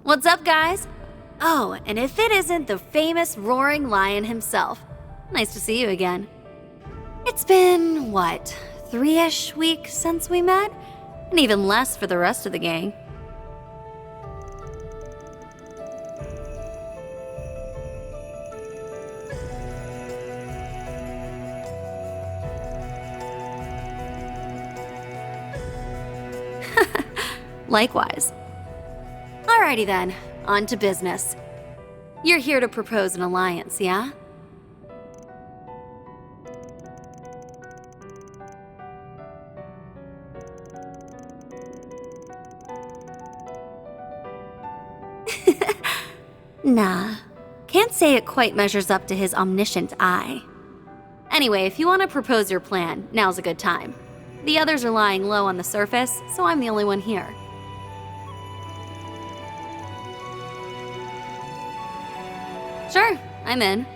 What's up, guys? Oh, and if it isn't the famous roaring lion himself, nice to see you again. It's been, what, 3-ish weeks since we met? And even less for the rest of the gang. Likewise. Alrighty then, on to business. You're here to propose an alliance, yeah? Nah, can't say it quite measures up to his omniscient eye. Anyway, if you want to propose your plan, now's a good time. The others are lying low on the surface, so I'm the only one here. Sure, I'm in.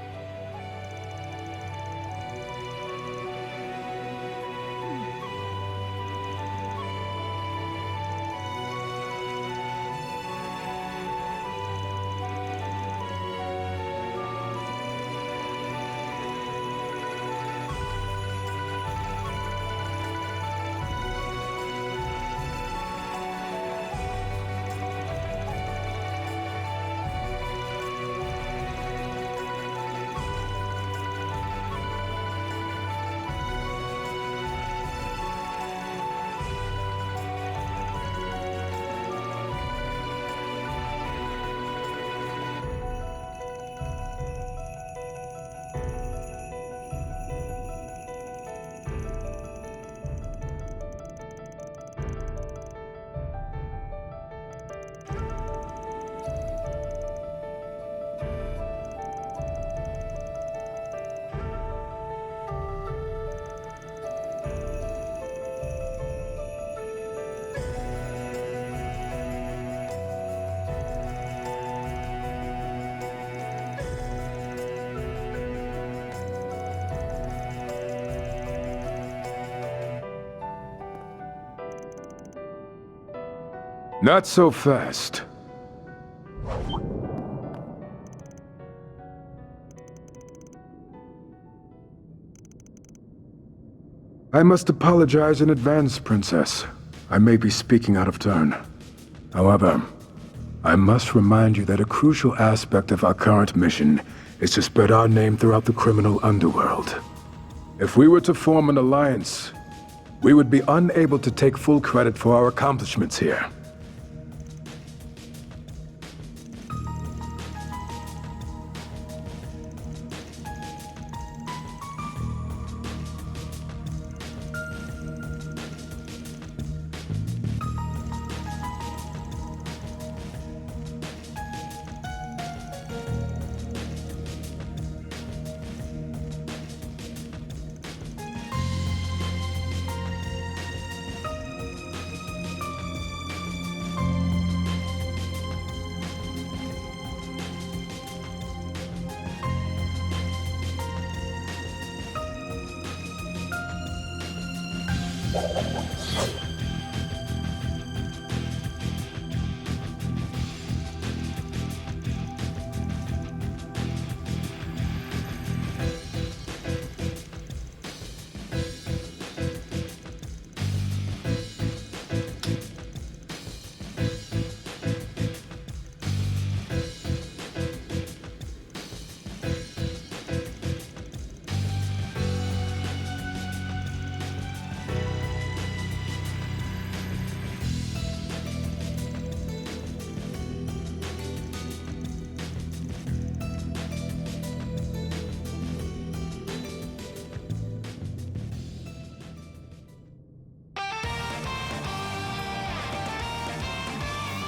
Not so fast. I must apologize in advance, Princess. I may be speaking out of turn. However, I must remind you that a crucial aspect of our current mission is to spread our name throughout the criminal underworld. If we were to form an alliance, we would be unable to take full credit for our accomplishments here.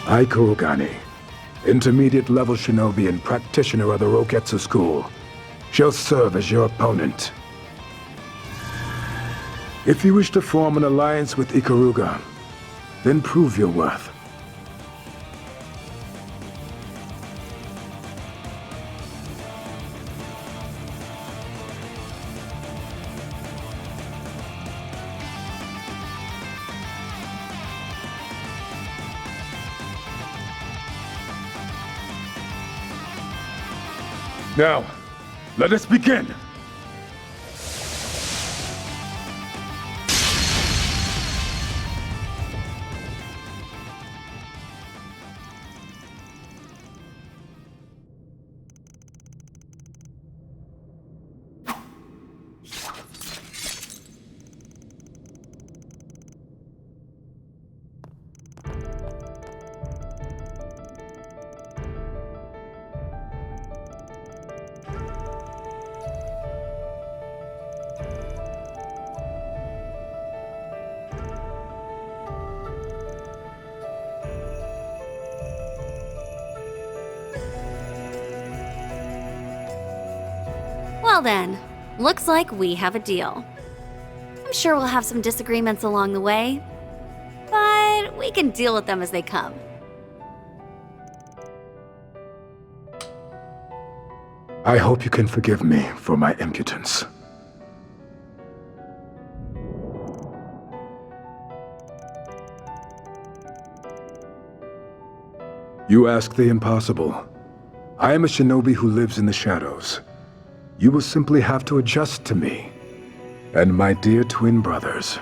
Ikaruga, intermediate-level shinobi and practitioner of the Roketsu School. She'll serve as your opponent. If you wish to form an alliance with Ikaruga, then prove your worth. Now, let us begin! Well then, looks like we have a deal. I'm sure we'll have some disagreements along the way, but we can deal with them as they come. I hope you can forgive me for my impudence. You ask the impossible. I am a shinobi who lives in the shadows. You will simply have to adjust to me and my dear twin brothers.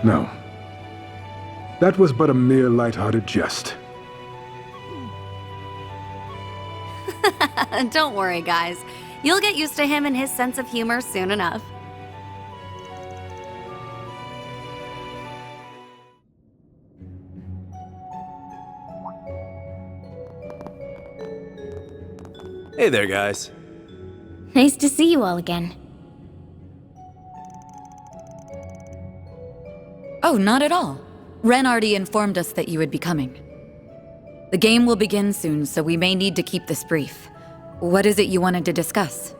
No. That was but a mere light-hearted jest. Don't worry, guys. You'll get used to him and his sense of humor soon enough. Hey there, guys. Nice to see you all again. Oh, not at all. Ren already informed us that you would be coming. The game will begin soon, so we may need to keep this brief. What is it you wanted to discuss?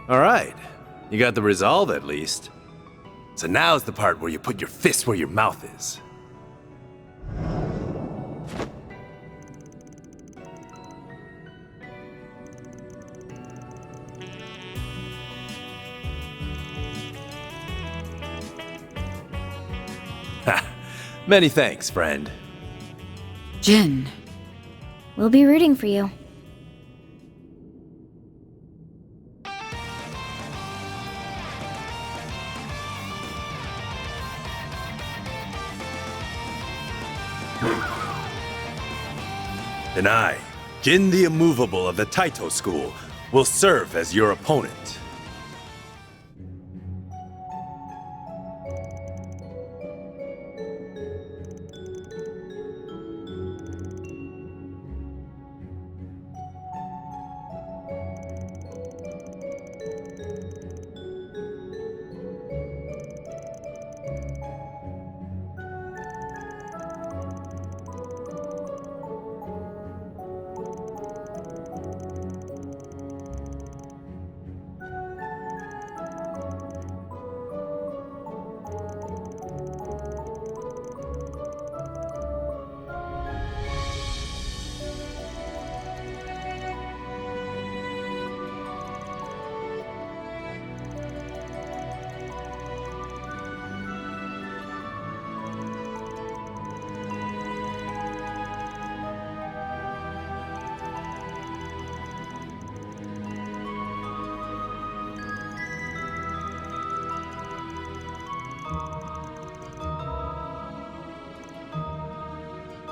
Alright, you got the resolve at least. So now's the part where you put your fist where your mouth is. Ha! Many thanks, friend. Jin. We'll be rooting for you. And I, Jin the Immovable of the Taito School, will serve as your opponent.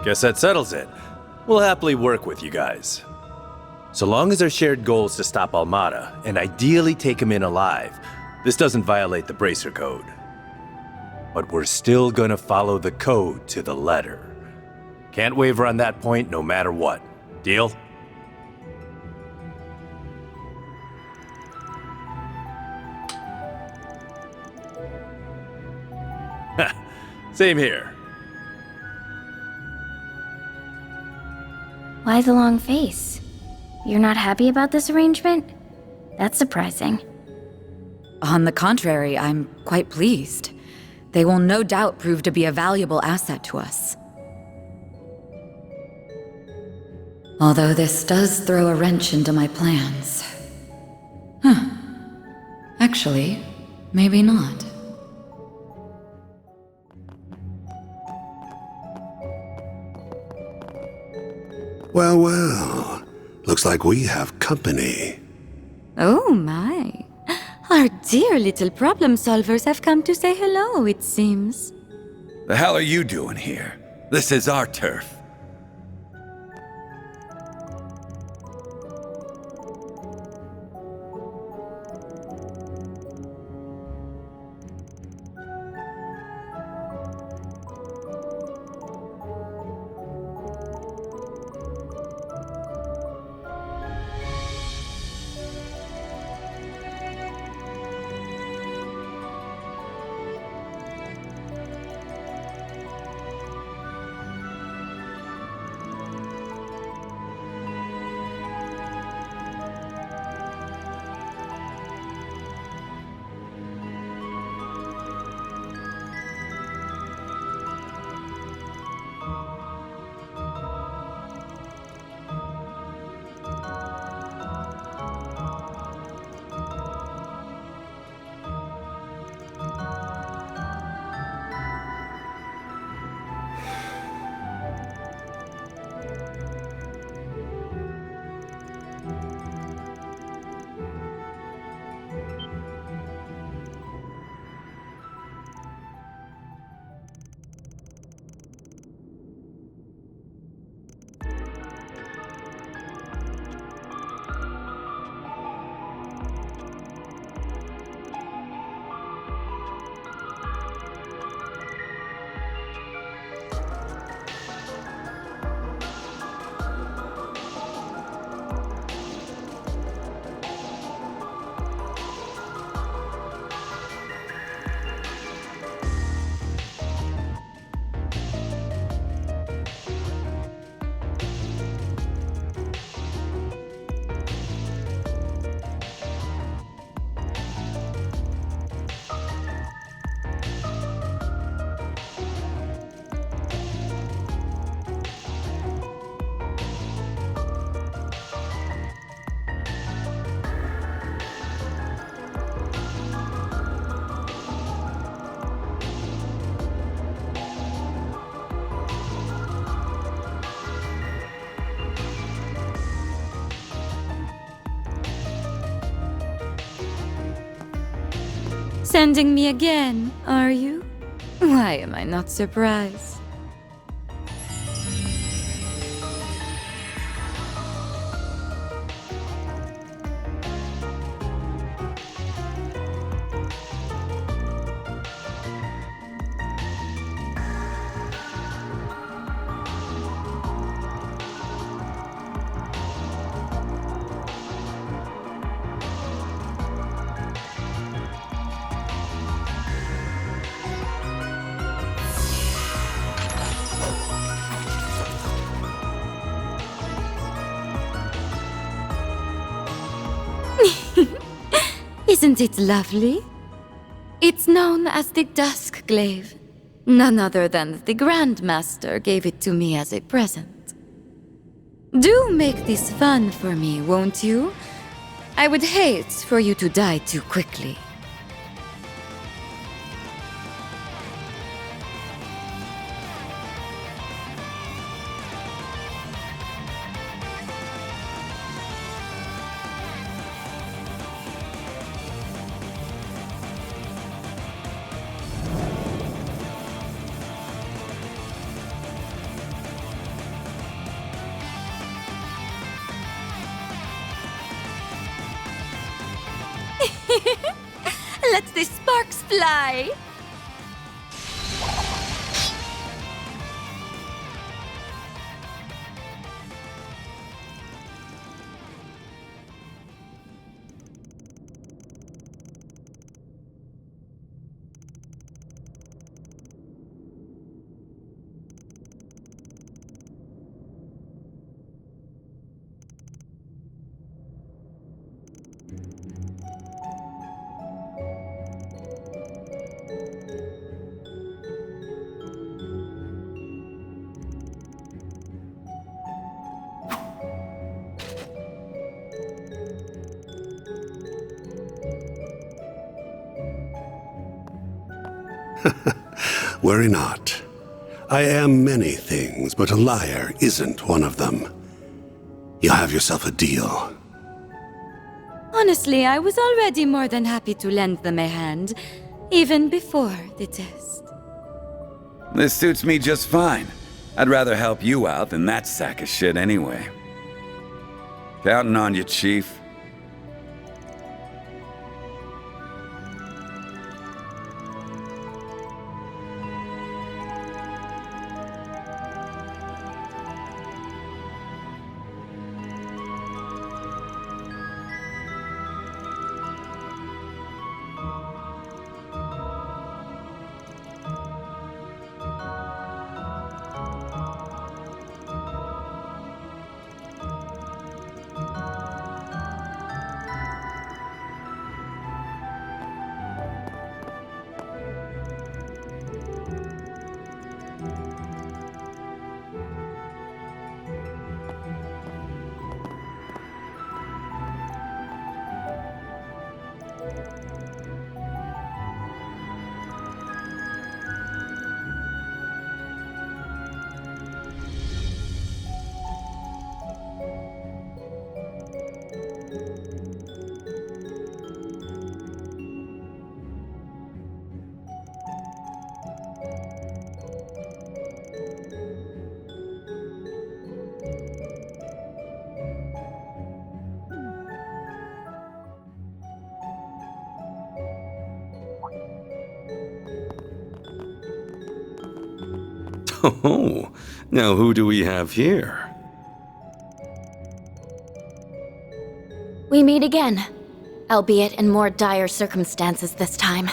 Guess that settles it. We'll happily work with you guys. So long as our shared goal is to stop Almada, and ideally take him in alive, this doesn't violate the Bracer Code. But we're still gonna follow the code to the letter. Can't waver on that point no matter what. Deal? Same here. Why the long face? You're not happy about this arrangement? That's surprising. On the contrary, I'm quite pleased. They will no doubt prove to be a valuable asset to us. Although this does throw a wrench into my plans. Huh. Actually, maybe not. Well, well. Looks like we have company. Oh my. Our dear little problem solvers have come to say hello, it seems. The hell are you doing here? This is our turf. Sending me again, are you? Why am I not surprised? Isn't it lovely? It's known as the Dusk Glaive. None other than the Grandmaster gave it to me as a present. Do make this fun for me, won't you? I would hate for you to die too quickly. Let the sparks fly! Worry not. I am many things, but a liar isn't one of them. You'll have yourself a deal. Honestly, I was already more than happy to lend them a hand, even before the test. This suits me just fine. I'd rather help you out than that sack of shit anyway. Counting on you, Chief. Oh, now who do we have here? We meet again, albeit in more dire circumstances this time.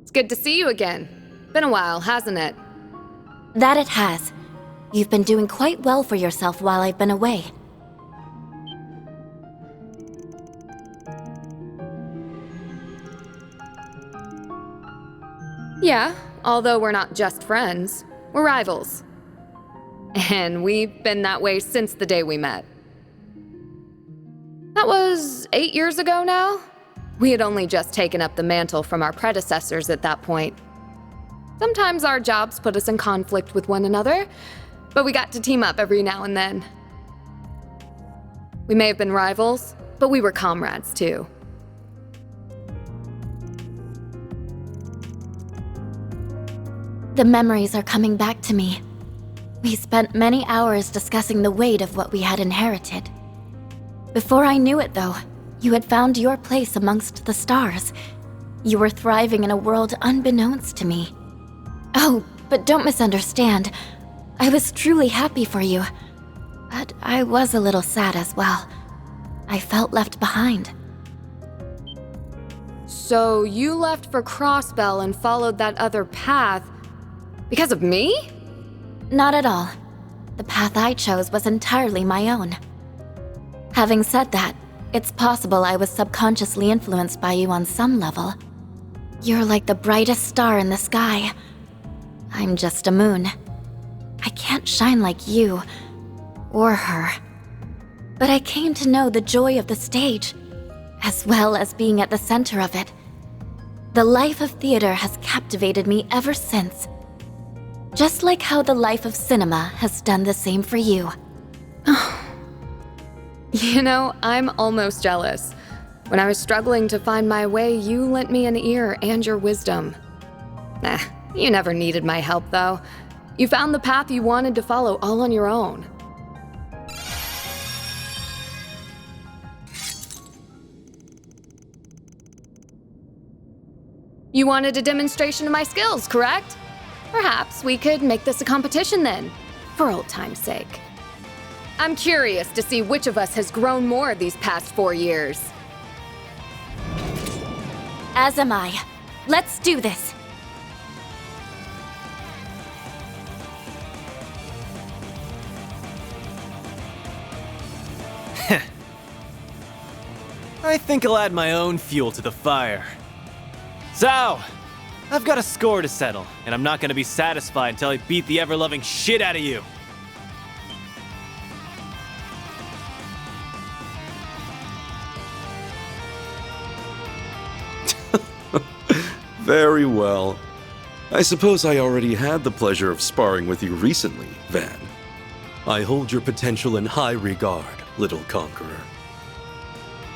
It's good to see you again. Been a while, hasn't it? That it has. You've been doing quite well for yourself while I've been away. Yeah, although we're not just friends, we're rivals. And we've been that way since the day we met. That was 8 years ago now? We had only just taken up the mantle from our predecessors at that point. Sometimes our jobs put us in conflict with one another, but we got to team up every now and then. We may have been rivals, but we were comrades too. The memories are coming back to me. We spent many hours discussing the weight of what we had inherited. Before I knew it, though, you had found your place amongst the stars. You were thriving in a world unbeknownst to me. Oh, but don't misunderstand. I was truly happy for you. But I was a little sad as well. I felt left behind. So you left for Crossbell and followed that other path because of me? Not at all. The path I chose was entirely my own. Having said that, it's possible I was subconsciously influenced by you on some level. You're like the brightest star in the sky. I'm just a moon. I can't shine like you, or her. But I came to know the joy of the stage, as well as being at the center of it. The life of theater has captivated me ever since. Just like how the life of cinema has done the same for you. You know, I'm almost jealous. When I was struggling to find my way, you lent me an ear and your wisdom. Nah, you never needed my help, though. You found the path you wanted to follow all on your own. You wanted a demonstration of my skills, correct? Perhaps we could make this a competition then, for old time's sake. I'm curious to see which of us has grown more these past 4 years. As am I. Let's do this. I think I'll add my own fuel to the fire. So, I've got a score to settle, and I'm not gonna be satisfied until I beat the ever-loving shit out of you. Very well. I suppose I already had the pleasure of sparring with you recently, Van. I hold your potential in high regard, little conqueror.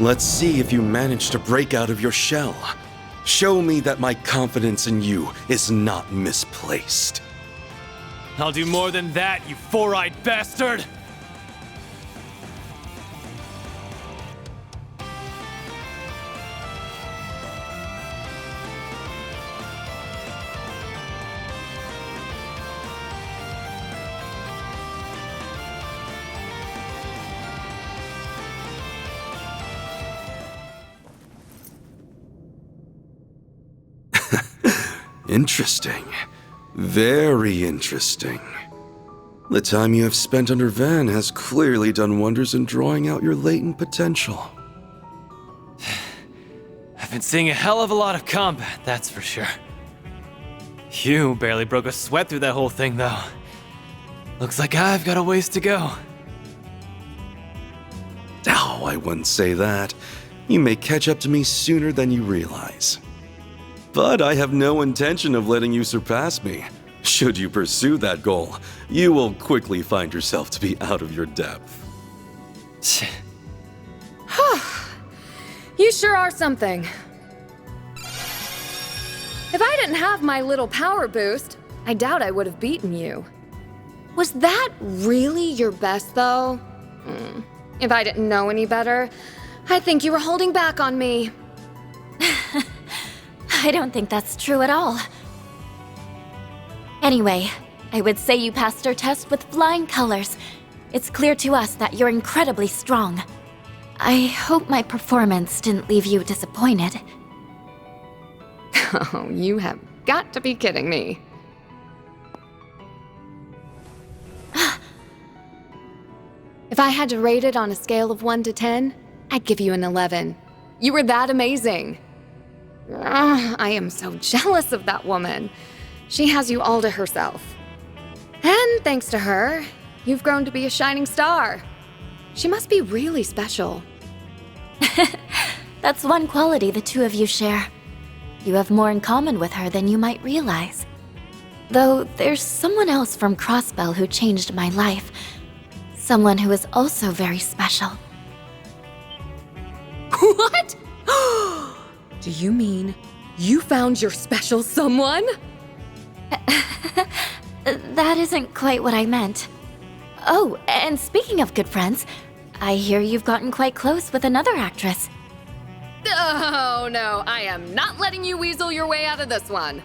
Let's see if you manage to break out of your shell. Show me that my confidence in you is not misplaced. I'll do more than that, you four-eyed bastard! Interesting. Very interesting. The time you have spent under Van has clearly done wonders in drawing out your latent potential. I've been seeing a hell of a lot of combat, that's for sure. You barely broke a sweat through that whole thing, though. Looks like I've got a ways to go. Oh, I wouldn't say that. You may catch up to me sooner than you realize. But I have no intention of letting you surpass me. Should you pursue that goal, you will quickly find yourself to be out of your depth. You sure are something. If I didn't have my little power boost, I doubt I would have beaten you. Was that really your best, though? If I didn't know any better, I think you were holding back on me. I don't think that's true at all. Anyway, I would say you passed our test with flying colors. It's clear to us that you're incredibly strong. I hope my performance didn't leave you disappointed. Oh, you have got to be kidding me. If I had to rate it on a scale of 1 to 10, I'd give you an 11. You were that amazing. I am so jealous of that woman. She has you all to herself. And thanks to her, you've grown to be a shining star. She must be really special. That's one quality the two of you share. You have more in common with her than you might realize. Though there's someone else from Crossbell who changed my life. Someone who is also very special. What? Do you mean you found your special someone? That isn't quite what I meant. Oh, and speaking of good friends, I hear you've gotten quite close with another actress. Oh no, I am not letting you weasel your way out of this one.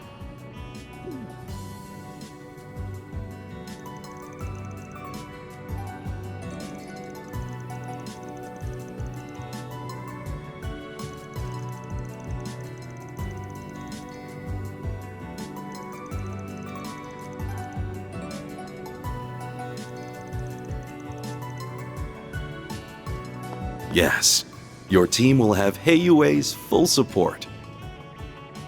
Yes, your team will have Heiyue's full support.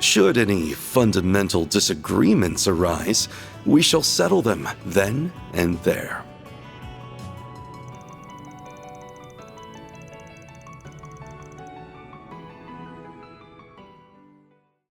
Should any fundamental disagreements arise, we shall settle them then and there.